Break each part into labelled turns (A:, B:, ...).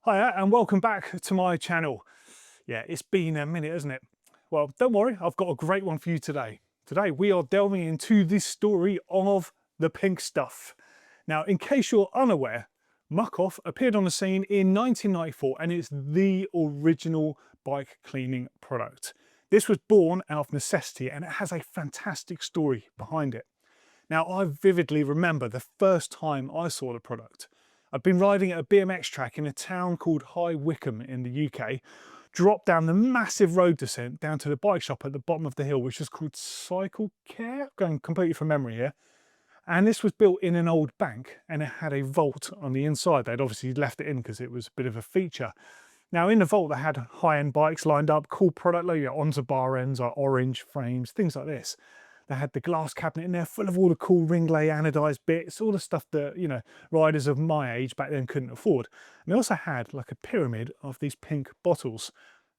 A: Hiya and welcome back to my channel. Yeah, it's been a minute, hasn't it? Well, don't worry, I've got a great one for you today. Today we are delving into this story of the pink stuff. Now, in case you're unaware, Muc Off appeared on the scene in 1994 and it's the original bike cleaning product. This was born out of necessity and it has a fantastic story behind it. Now, I vividly remember the first time I saw the product. I'd been riding at a BMX track in a town called High Wycombe in the UK, dropped down the massive road descent down to the bike shop at the bottom of the hill, which was called Cycle Care, going completely from memory here. And this was built in an old bank and it had a vault on the inside. They'd obviously left it in because it was a bit of a feature. Now in the vault, they had high-end bikes lined up, cool product, like Onza bar ends, like orange frames, things like this. They had the glass cabinet in there full of all the cool Ringley anodised bits, all the stuff that, riders of my age back then couldn't afford. And they also had like a pyramid of these pink bottles,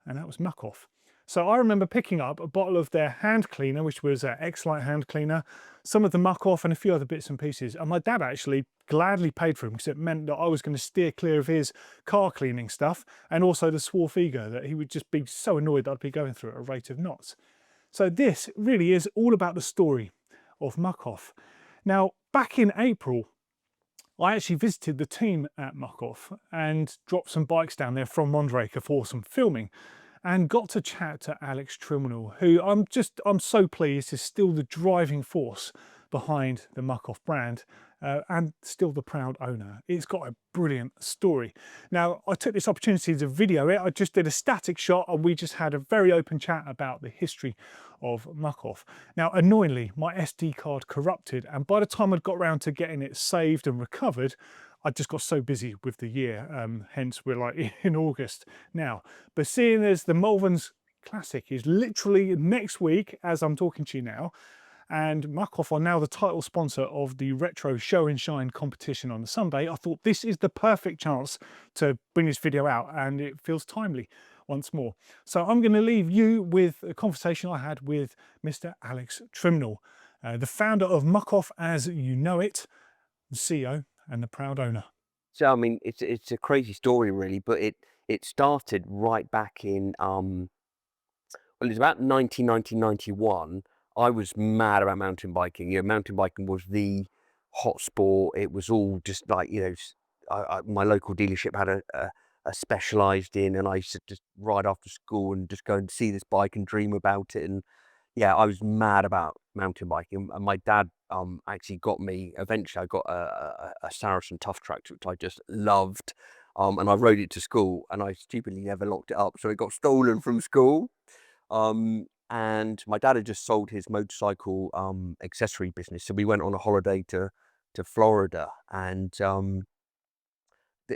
A: and that was Muc Off. So I remember picking up a bottle of their hand cleaner, which was an X-Lite hand cleaner, some of the Muc Off and a few other bits and pieces. And my dad actually gladly paid for them because it meant that I was going to steer clear of his car cleaning stuff and also the Swarf ego that he would just be so annoyed that I'd be going through at a rate of knots. So this really is all about the story of Muc Off. Now, back in April, I actually visited the team at Muc Off and dropped some bikes down there from Mondraker for some filming and got to chat to Alex Trimnell, who I'm so pleased is still the driving force behind the Muc Off brand and still the proud owner. It's got a brilliant story. Now, I took this opportunity to video it. I just did a static shot and we just had a very open chat about the history of Muc Off. Now, annoyingly, my SD card corrupted, and by the time I'd got around to getting it saved and recovered, I just got so busy with the year, hence we're like in August now. But seeing as the Malverns Classic is literally next week as I'm talking to you now, and Muc Off are now the title sponsor of the Retro Show and Shine competition on the Sunday, I thought this is the perfect chance to bring this video out, and it feels timely once more. So I'm going to leave you with a conversation I had with Mr. Alex Trimnell, the founder of Muc Off as you know it, the CEO and the proud owner.
B: So I mean, it's a crazy story really, but it started right back in well, it was about 1991. I was mad about mountain biking. Mountain biking was the hot sport. It was all just like my local dealership had a specialised in, and I used to just ride after school and just go and see this bike and dream about it. And yeah, I was mad about mountain biking, and my dad actually got me. Eventually, I got a Saracen Tough Track, which I just loved, and I rode it to school, and I stupidly never locked it up, so it got stolen from school. And my dad had just sold his motorcycle accessory business, so we went on a holiday to Florida, and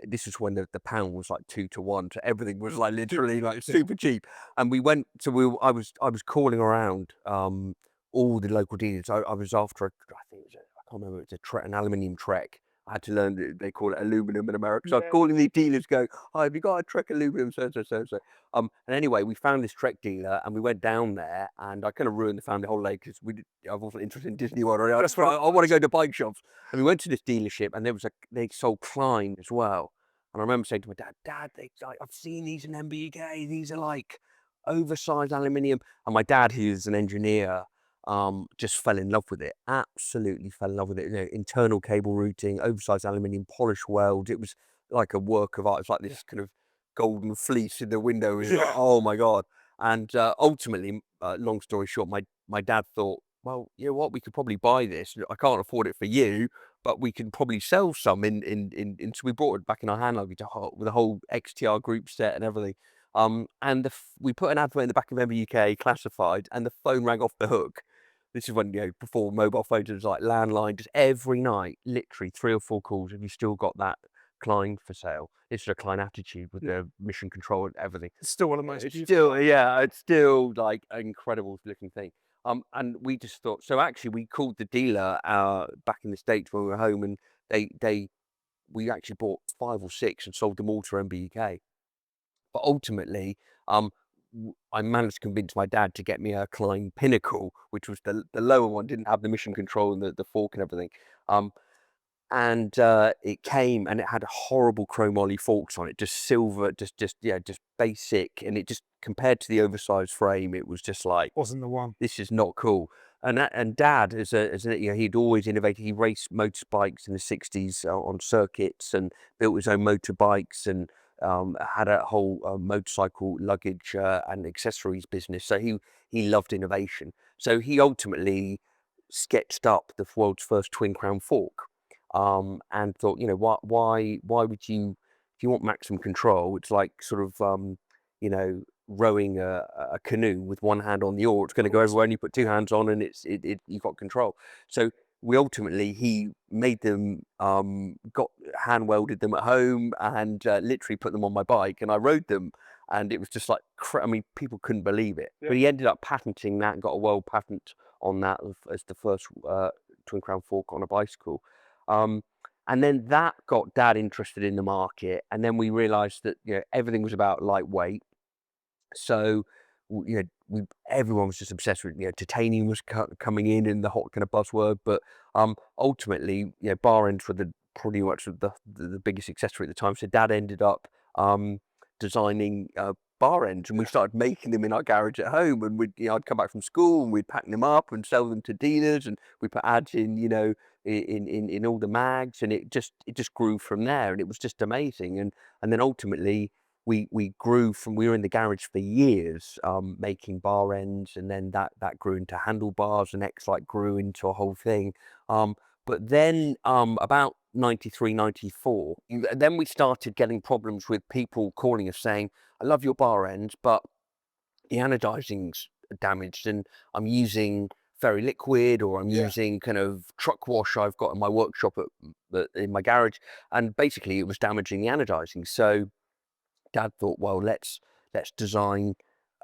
B: this was when the pound was like 2 to 1, so everything was like literally like super cheap. And we went, so I was calling around all the local dealers. I was after I think it was I can't remember, it's an aluminium Trek. I had to learn that they call it aluminum in America. So I was calling the dealers, going, "Hi, have you got a Trek aluminum?" So. And anyway, we found this Trek dealer and we went down there, and I kind of ruined the family holiday because I wasn't interested in Disney World.
A: That's what
B: I want to go to bike shops. And we went to this dealership, and they sold Klein as well. And I remember saying to my dad, I've seen these in MBK. These are like oversized aluminium. And my dad, who's an engineer, just fell in love with it. Absolutely fell in love with it. Internal cable routing, oversized aluminium, polished weld. It was like a work of art. It's like this kind of golden fleece in the window. Oh my God. And ultimately, long story short, my dad thought, well, you know what, we could probably buy this. I can't afford it for you, but we can probably sell some so we brought it back in our hand luggage with a whole XTR group set and everything. And we put an advert in the back of MBUK classified, and the phone rang off the hook. This is when, before mobile phones, it was like landline, just every night, literally 3 or 4 calls. Have you still got that Klein for sale? It's a Klein Attitude with the mission control and everything.
A: It's still one of the most
B: It's
A: beautiful.
B: still, yeah, it's still like an incredible looking thing. And we just thought, so actually we called the dealer back in the States when we were home, and we actually bought 5 or 6 and sold them all to MBUK. But ultimately, I managed to convince my dad to get me a Klein Pinnacle, which was the lower one, didn't have the mission control and the fork and everything. and it came and it had horrible chromoly forks on it, just silver, just basic, and it just, compared to the oversized frame, it was just like,
A: Wasn't the one.
B: this is not cool. And Dad, he'd always innovated. He raced motorbikes in the 60s on circuits and built his own motorbikes, and had a whole motorcycle luggage and accessories business. So he loved innovation. So he ultimately sketched up the world's first twin crown fork, and thought, why would you, if you want maximum control, it's like sort of rowing a canoe with one hand on the oar. It's going to go everywhere, and you put two hands on, and you've got control. So he made them, got hand welded them at home, and literally put them on my bike, and I rode them, and it was just like, I mean, people couldn't believe it.
A: Yeah.
B: But he ended up patenting that and got a world patent on that as the first twin crown fork on a bicycle. And then that got Dad interested in the market, and then we realized that everything was about lightweight. So everyone was just obsessed with titanium was coming in the hot kind of buzzword, but ultimately bar ends were pretty much the biggest accessory at the time. So Dad ended up designing bar ends, and we started making them in our garage at home, and I'd come back from school and we'd pack them up and sell them to dealers, and we put ads in in all the mags, and it just grew from there, and it was just amazing. And then ultimately we grew from, we were in the garage for years making bar ends, and then that grew into handlebars, and X-Lite grew into a whole thing. But then about 93, 94, then we started getting problems with people calling us saying, I love your bar ends, but the anodizing's damaged, and I'm using Fairy Liquid, or I'm using kind of truck wash I've got in my workshop in my garage, and basically it was damaging the anodizing. So Dad thought, well, let's design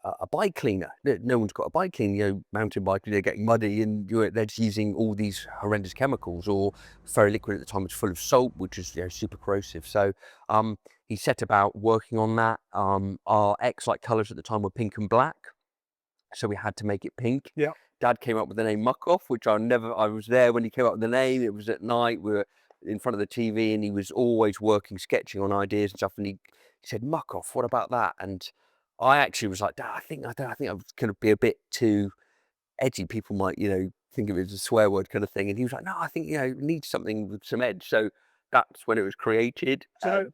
B: a bike cleaner. No one's got a bike cleaner. Mountain bike, they're getting muddy, and they're just using all these horrendous chemicals. Or Fairy Liquid at the time was full of salt, which is super corrosive. So he set about working on that. Our X-Lite colours at the time were pink and black, so we had to make it pink.
A: Yeah.
B: Dad came up with the name Muc Off, which I was there when he came up with the name. It was at night, we were in front of the TV, and he was always working, sketching on ideas and stuff. And he said, Muc Off, what about that? And I actually was like, Dad, I think I was going to be a bit too edgy. People might, think of it as a swear word kind of thing. And he was like, no, I think, it needs something with some edge. So that's when it was created.
A: So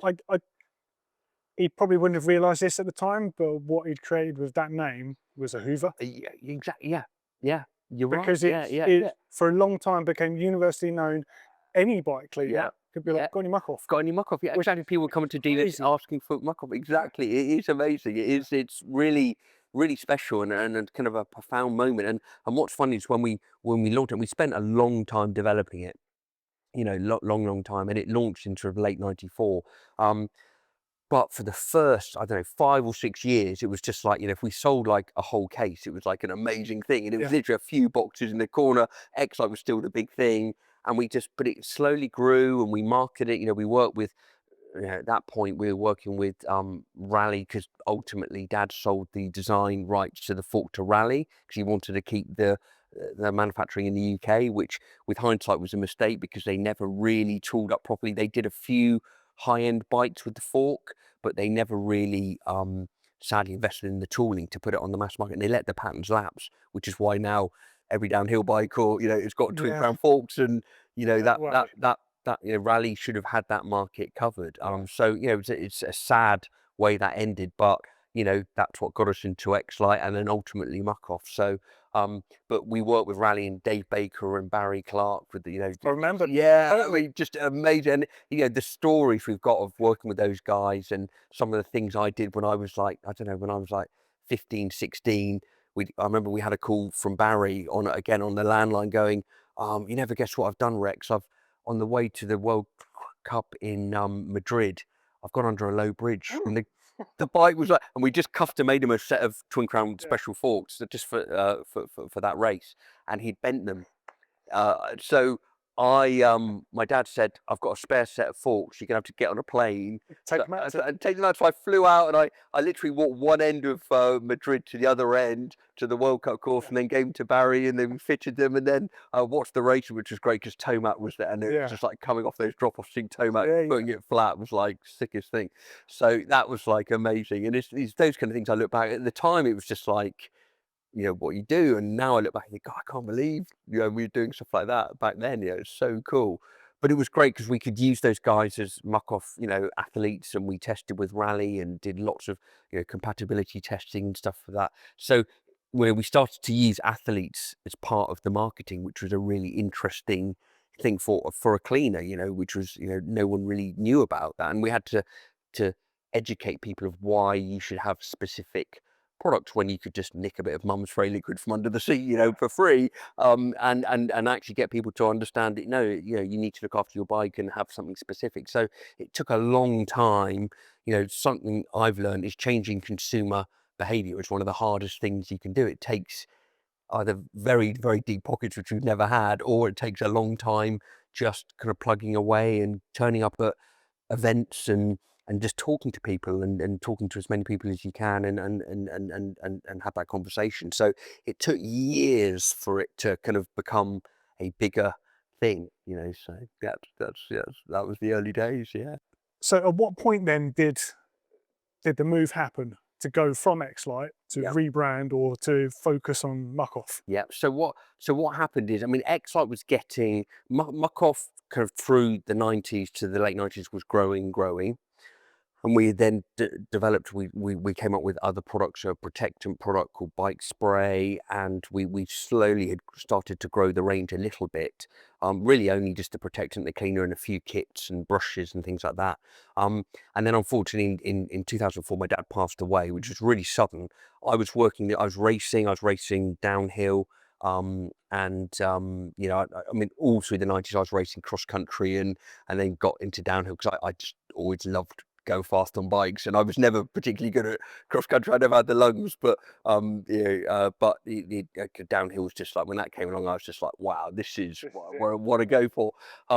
A: he probably wouldn't have realised this at the time, but what he'd created with that name was a Hoover.
B: Yeah, exactly. Yeah. You're
A: because
B: right.
A: it for a long time became universally known. Any bike cleaner could be like, got any Muc Off?
B: Got any Muc Off? Yeah, exactly. People coming to dealers asking for Muc Off. Exactly. It is amazing. It's really, really special, and kind of a profound moment. And what's funny is when we launched it, we spent a long time developing it. Long time, and it launched in sort of late '94. But for the first, I don't know, 5 or 6 years, it was just like, if we sold like a whole case, it was like an amazing thing. And it was literally a few boxes in the corner. X-Lite was still the big thing. And but it slowly grew, and we marketed it. We worked with, at that point, we were working with Raleigh, because ultimately Dad sold the design rights to the fork to Raleigh, because he wanted to keep the manufacturing in the UK, which with hindsight was a mistake, because they never really tooled up properly. They did a few high-end bikes with the fork, but they never really sadly invested in the tooling to put it on the mass market, and they let the patents lapse, which is why now every downhill bike, or it's got twin crown forks, and that Raleigh should have had that market covered. So it's a sad way that ended, but that's what got us into X-Lite, and then ultimately Muc Off. So but we worked with Raleigh and Dave Baker and Barry Clark with the
A: I remember.
B: I mean, just amazing. And the stories we've got of working with those guys, and some of the things I did when I was like, I don't know, when I was like 15, 16. I remember we had a call from Barry on the landline going, you never guess what I've done, Rex. On the way to the World Cup in Madrid, I've gone under a low bridge, and the bike was like, and we just made him a set of twin crown special forks just for that race, and he'd bent them. So my dad said, I've got a spare set of forks. You're gonna have to get on a plane.
A: Take them out.
B: And take them out. So I flew out and I literally walked one end of Madrid to the other end to the World Cup course, and then gave them to Barry, and then we fitted them, and then I watched the race, which was great because Tomac was there, and it was just like coming off those drop-offs, seeing Tomac putting it flat was like sickest thing. So that was like amazing, and it's those kind of things I look back at the time. It was just like, what you do. And now I look back and think, God, I can't believe, we were doing stuff like that back then. It's so cool. But it was great because we could use those guys as Muc Off, athletes, and we tested with Rally and did lots of, compatibility testing and stuff for that. So where we started to use athletes as part of the marketing, which was a really interesting thing for a cleaner, which was, no one really knew about that. And we had to educate people of why you should have specific products when you could just nick a bit of mum's spray liquid from under the seat, for free, and actually get people to understand it. No, you need to look after your bike and have something specific. So it took a long time. Something I've learned is changing consumer behavior is one of the hardest things you can do. It takes either very, very deep pockets, which we've never had, or it takes a long time just kind of plugging away and turning up at events and just talking to people and talking to as many people as you can and have that conversation. So it took years for it to kind of become a bigger thing, so that was the early days.
A: So at what point then did the move happen to go from X-Lite to rebrand or to focus on Muc Off?
B: Yeah. So what happened is, X-Lite was getting Mukoff kind of through the 90s to the late 90s was growing. And we then developed, we came up with other products, a protectant product called bike spray, and we slowly had started to grow the range a little bit, really only just the protectant, the cleaner, and a few kits and brushes and things like that. And then unfortunately in 2004, my dad passed away, which was really sudden. I was racing downhill. All through the 90s, I was racing cross country and then got into downhill because I just always loved go fast on bikes, and I was never particularly good at cross country. I never had the lungs, but the downhill was just like, when that came along, I was just like, wow, this is what I want to go for.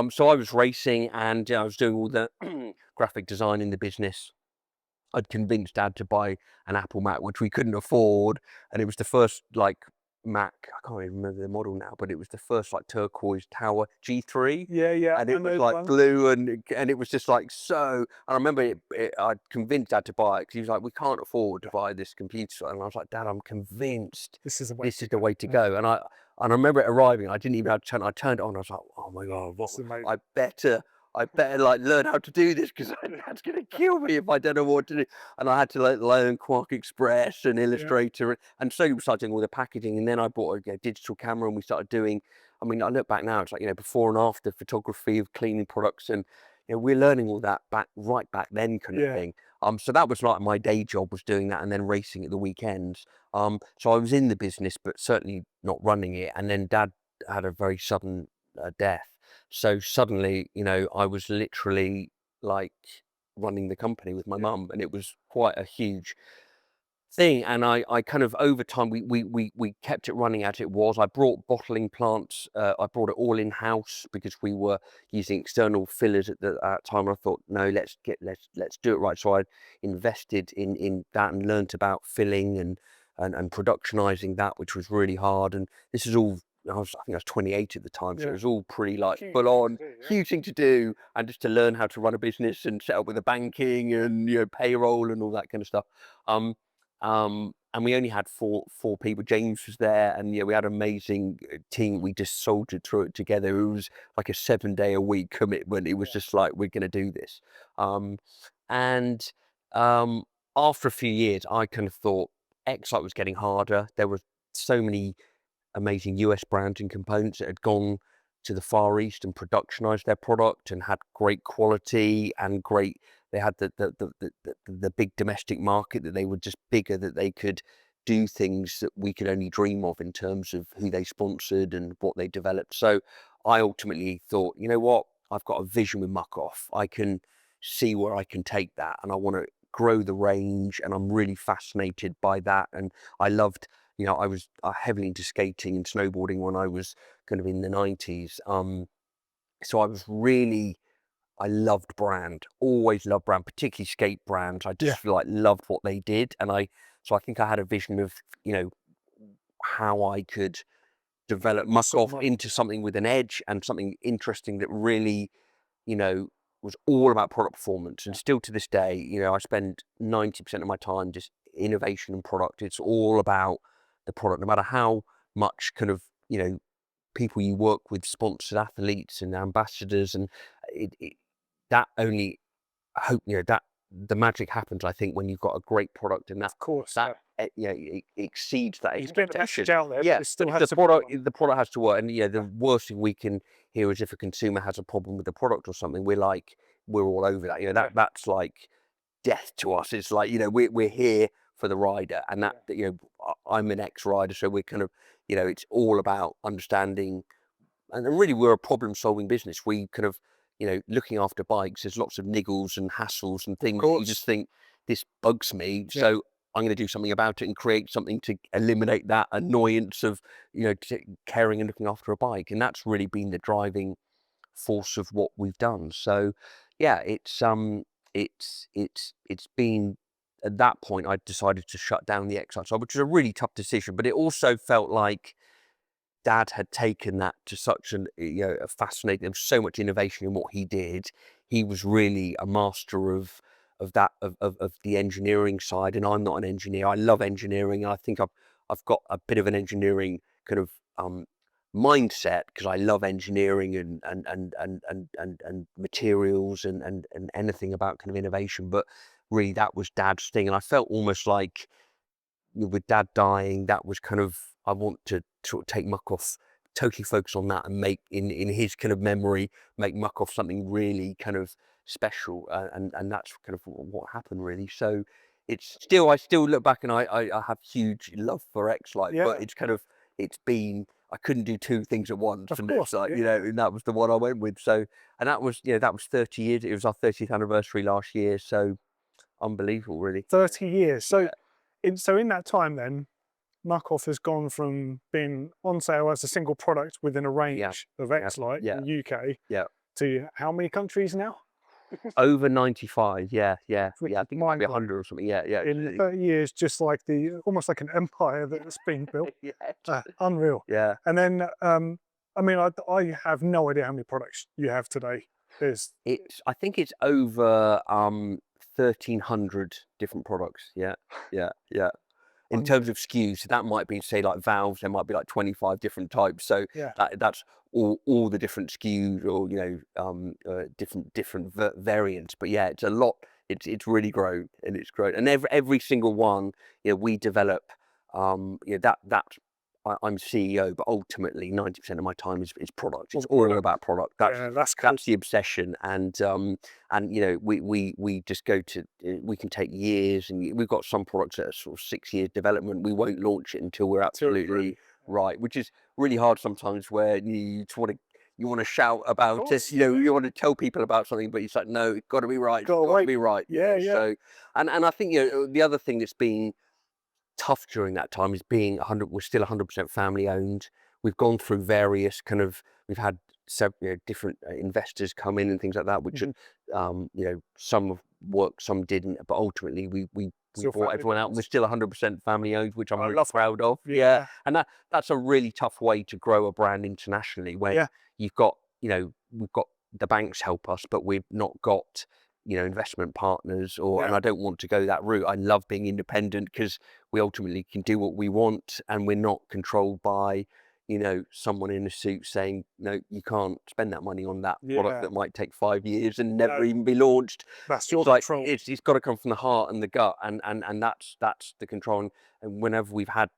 B: So I was racing, and I was doing all the graphic design in the business. I'd convinced Dad to buy an Apple Mac, which we couldn't afford, and it was the first Mac, I can't even remember the model now, but it was the first turquoise tower G3. And it was blue, and it was just so. And I remember I'd convinced Dad to buy it because he was like, we can't afford to buy this computer. And I was like, Dad, I'm convinced this is the way to go. And I remember it arriving. I didn't even have to turn. I turned it on. I was like, oh my God, I better learn how to do this because Dad's gonna kill me if I don't know what to do. And I had to learn Quark Express and Illustrator, and slowly we started doing all the packaging. And then I bought a digital camera, and we started doing. I look back now, it's before and after photography of cleaning products, and we're learning all that right back then, kind of thing. So that was my day job, was doing that, and then racing at the weekends. So I was in the business, but certainly not running it. And then Dad had a very sudden death. So suddenly, I was literally running the company with my mum, and it was quite a huge thing. And I kind of, over time, we kept it running as it was. I brought bottling plants. I brought it all in house because we were using external fillers at that time. And I thought, no, let's do it right. So I invested in that and learnt about filling and productionizing that, which was really hard. And this is all. I think I was 28 at the time, so it was all pretty full on, huge thing to do, and just to learn how to run a business and set up with the banking and payroll and all that kind of stuff. And we only had four people. James was there, and we had an amazing team. We just soldiered through it together. It was like a 7-day-a-week commitment. It was just like, we're going to do this. After a few years, I kind of thought X-Lite was getting harder. There were so many amazing US brands and components that had gone to the Far East and productionized their product and had great quality and they had the big domestic market, that they were just bigger, that they could do things that we could only dream of in terms of who they sponsored and what they developed. So I ultimately thought, you know what, I've got a vision with Muc Off. I can see where I can take that, and I want to grow the range, and I'm really fascinated by that. And I loved, I was heavily into skating and snowboarding when I was kind of in the 90s. So I loved brand, always loved brand, particularly skate brands. I
A: Yeah.
B: just like loved what they did. So I think I had a vision of, how I could develop Muc Off into something with an edge and something interesting that really, you know, was all about product performance. And still to this day, I spend 90% of my time just innovation and product. It's all about the product, no matter how much kind of, people you work with, sponsored athletes and ambassadors, and it that only hope, that the magic happens, I think, when you've got a great product, and
A: Of course.
B: it exceeds that
A: It's been a
B: expectation.
A: message out there,
B: Yeah,
A: but it still
B: but
A: has
B: the
A: to be
B: product has to work. And the worst thing we can hear is if a consumer has a problem with the product or something, we're all over that. That's like death to us. It's like, we're here for the rider, and I'm an ex-rider, so we're kind of, it's all about understanding. And really, we're a problem-solving business. We kind of, looking after bikes, there's lots of niggles and hassles and things that you just think, this bugs me, so I'm going to do something about it and create something to eliminate that annoyance of, caring and looking after a bike. And that's really been the driving force of what we've done. So, yeah, it's been, at that point, I decided to shut down the X-Lite side, which was a really tough decision, but it also felt like Dad had taken that to such a fascinating, there was so much innovation in what he did. He was really a master of the engineering side, and I'm not an engineer. I love engineering. I think I've got a bit of an engineering kind of mindset, because I love engineering and materials and anything about kind of innovation. But really, that was Dad's thing, and I felt almost like, with Dad dying, that was kind of, I want to sort of take Muc Off, totally focus on that, and make in his kind of memory, make Muc Off something really kind of special, and that's kind of what happened, really. So it's still, I still look back and I have huge love for X-Lite, but it's kind of, it's been, I couldn't do two things at once,
A: Of
B: and
A: course,
B: it's like, and that was the one I went with. So, and that was 30 years. It was our 30th anniversary last year, so unbelievable, really.
A: 30 years. So, in that time, then, Muc Off has gone from being on sale as a single product within a range of X-Lite in the UK to how many countries now?
B: Over 95, yeah. I
A: Which
B: think
A: is
B: it might be
A: mind-blowing.
B: 100 or something, yeah.
A: In 30 years, just like almost like an empire that's been built. Unreal.
B: Yeah.
A: And then, I mean, I have no idea how many products you have today.
B: I think it's over 1,300 different products. Yeah. In terms of SKUs, so that might be, say, like valves, there might be like 25 different types. So that's all the different SKUs, or different variants. But yeah, it's a lot. It's really grown, and it's grown, and every single one, we develop. I'm CEO, but ultimately 90% of my time is product. It's all about product.
A: That's cool.
B: That's the obsession, and we just go to, we can take years, and we've got some products that are sort of 6 years development. We won't launch it until we're absolutely right, which is really hard sometimes, where you just want to. You want to shout about it, you want to tell people about something, but it's like, no, it's got to be right. It's got to be right. So, and I think, the other thing that's been tough during that time is being 100. We're still 100% family owned. We've gone through various kind of. We've had several different investors come in and things like that, which some have worked, some didn't. But ultimately, we bought everyone out. We're still 100% family owned, which I'm really proud of. Yeah, and that's a really tough way to grow a brand internationally, where you've got, we've got the banks help us, but we've not got investment partners, and I don't want to go that route. I love being independent, because we ultimately can do what we want, and we're not controlled by someone in a suit saying, no, you can't spend that money on that product that might take 5 years and never even be launched.
A: That's your control.
B: It's got to come from the heart and the gut, and that's the control. And whenever we've had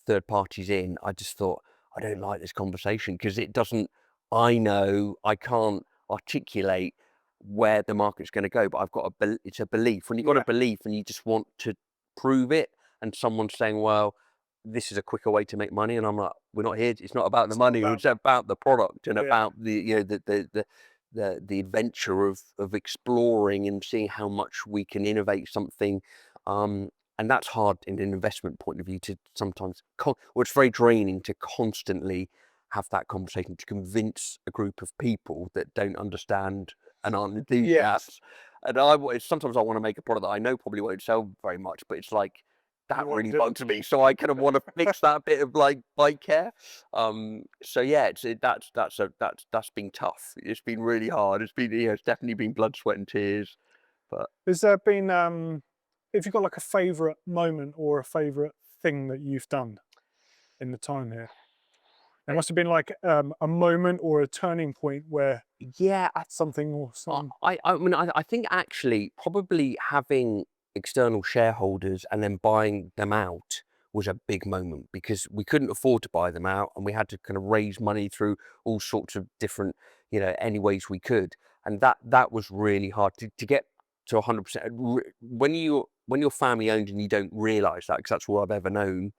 B: third parties in, I just thought, I don't like this conversation, because it doesn't, I know I can't articulate where the market's going to go, but I've got it's a belief. When you've got a belief and you just want to prove it, and someone's saying, well, this is a quicker way to make money, and I'm like, we're not here, it's not about the money, it's about the product, and about the adventure of exploring and seeing how much we can innovate something, and that's hard in an investment point of view, to sometimes, it's very draining to constantly have that conversation to convince a group of people that don't understand and aren't enthusiasts. And sometimes I want to make a product that I know probably won't sell very much, but it's like that really bugs me. So I kind of want to fix that bit of like bike care. So yeah, that's been tough. It's been really hard. It's been, it's definitely been blood, sweat, and tears. But
A: has there been, have you got like a favourite moment or a favourite thing that you've done in the time here? There must have been like a moment or a turning point where something or something.
B: I mean, I think actually probably having external shareholders and then buying them out was a big moment, because we couldn't afford to buy them out and we had to kind of raise money through all sorts of different, any ways we could. And that was really hard to get to 100%. When you're family owned and you don't realize that, because that's all I've ever known,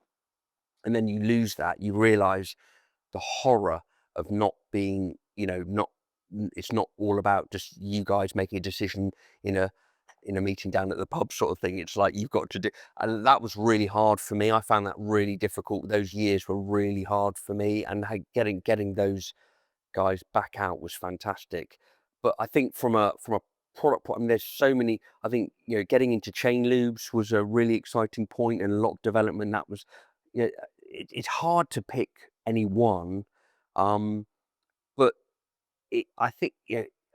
B: and then you lose that, you realize the horror of not being, it's not all about just you guys making a decision in a meeting down at the pub sort of thing. It's like you've got to do, and that was really hard for me. I found that really difficult. Those years were really hard for me, and getting those guys back out was fantastic. But I think from a product point, I mean, there's so many. I think getting into chain lubes was a really exciting point, and a lot of development. That was, it's hard to pick any one, but I think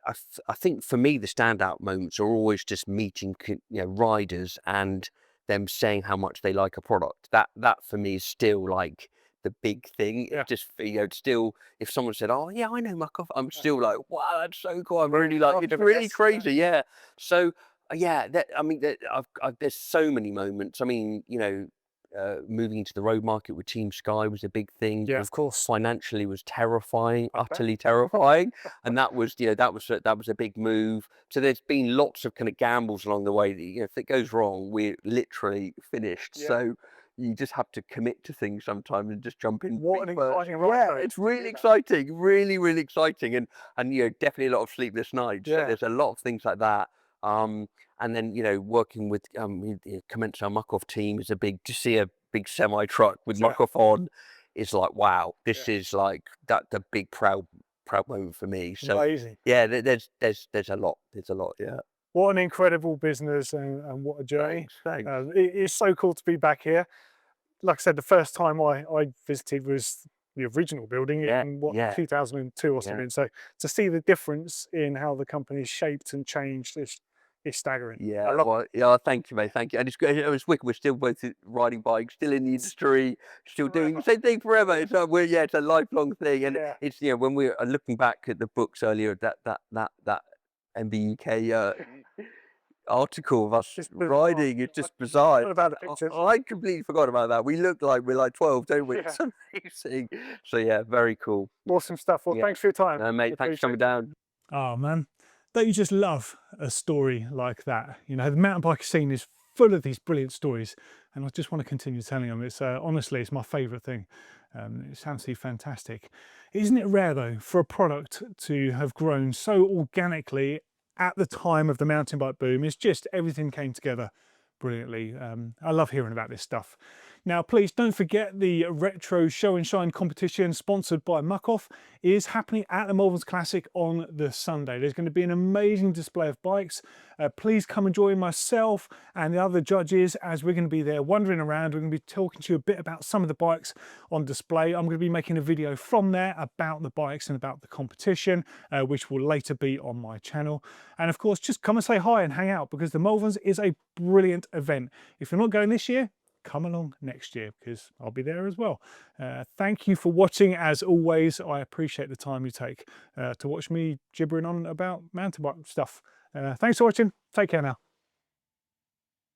B: I think for me the standout moments are always just meeting riders and them saying how much they like a product. That for me is still like the big thing. It just, still, if someone said, "Oh yeah, I know Mukoff," I'm still like, "Wow, that's so cool." I'm really like, it's really crazy, yeah. So yeah, I mean, there's so many moments. I mean, moving into the road market with Team Sky was a big thing.
A: Yeah, of course.
B: Financially was terrifying, utterly terrifying, and that was a big move. So there's been lots of kind of gambles along the way that, if it goes wrong, we're literally finished. So you just have to commit to things sometimes and just jump in.
A: What an exciting ride!
B: Yeah, it's really exciting, really, really exciting, and definitely a lot of sleepless nights. So there's a lot of things like that. And then, working with commence our Muc Off team is a big, to see a big semi truck with Muc Off on is like, wow, this is like the big proud moment for me. So
A: amazing.
B: Yeah, there's a lot. There's a lot, yeah.
A: What an incredible business, and what a journey.
B: Thanks.
A: It's so cool to be back here. Like I said, the first time I visited was the original building in 2002 or something. So to see the difference in how the company's shaped and changed is staggering.
B: Yeah, thank you, mate. Thank you. And it's great. It's wicked. We're still both riding bikes, still in the industry, still doing the same thing forever. It's it's a lifelong thing. And it's when we are looking back at the books earlier, that MBUK article of us riding, it's just bizarre. I completely forgot about that. We look like we're like 12, don't we? It's amazing. So yeah, very cool.
A: Awesome stuff. Well, thanks for your time.
B: No, mate, thanks for coming down.
A: Oh man, don't you just love a story like that? The mountain bike scene is full of these brilliant stories, and I just want to continue telling them. It's honestly, it's my favourite thing. It sounds fantastic. Isn't it rare though for a product to have grown so organically at the time of the mountain bike boom? It's just everything came together brilliantly. I love hearing about this stuff. Now, please don't forget the Retro Show and Shine competition sponsored by Muc Off is happening at the Malverns Classic on the Sunday. There's going to be an amazing display of bikes. Please come and join myself and the other judges as we're going to be there wandering around. We're going to be talking to you a bit about some of the bikes on display. I'm going to be making a video from there about the bikes and about the competition, which will later be on my channel. And of course, just come and say hi and hang out, because the Malverns is a brilliant event. If you're not going this year, come along next year, because I'll be there as well. Thank you for watching. As always, I appreciate the time you take to watch me gibbering on about mountain bike stuff. Thanks for watching. Take care now.